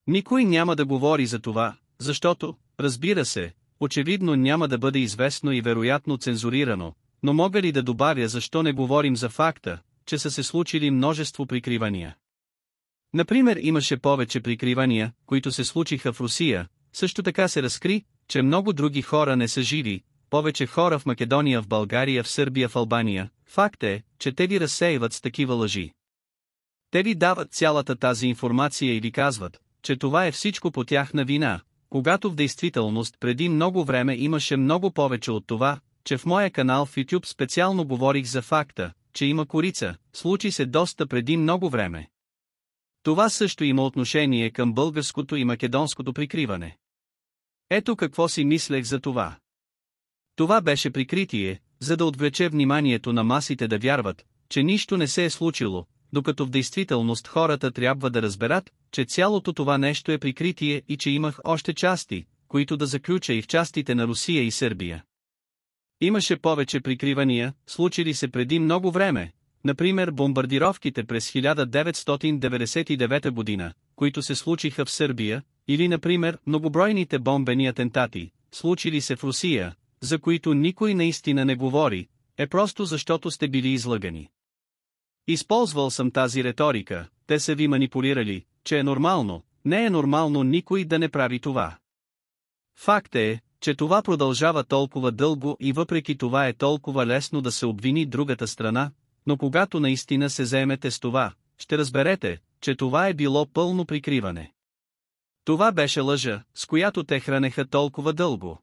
Никой няма да говори за това, защото, разбира се, очевидно няма да бъде известно и вероятно цензурирано, но мога ли да добавя защо не говорим за факта, че са се случили множество прикривания. Например, имаше повече прикривания, които се случиха в Русия, също така се разкри, че много други хора не са живи, повече хора в Македония, в България, в Сърбия, в Албания. Факт е, че те ви разсеиват с такива лъжи. Те ви дават цялата тази информация и ви казват, че това е всичко по тяхна вина, когато в действителност преди много време имаше много повече от това, че в моя канал в YouTube специално говорих за факта, че има корица, случи се доста преди много време. Това също има отношение към българското и македонското прикриване. Ето какво си мислех за това. Това беше прикритие, за да отвлече вниманието на масите да вярват, че нищо не се е случило, докато в действителност хората трябва да разберат, че цялото това нещо е прикритие и че имах още части, които да заключа и в частите на Русия и Сърбия. Имаше повече прикривания, случили се преди много време, например бомбардировките през 1999 година, които се случиха в Сърбия, или например многобройните бомбени атентати, случили се в Русия, за които никой наистина не говори, е просто защото сте били излъгани. Използвал съм тази риторика, те са ви манипулирали, че е нормално, не е нормално никой да не прави това. Факт е, че това продължава толкова дълго и въпреки това е толкова лесно да се обвини другата страна, но когато наистина се заемете с това, ще разберете, че това е било пълно прикриване. Това беше лъжа, с която те хранеха толкова дълго.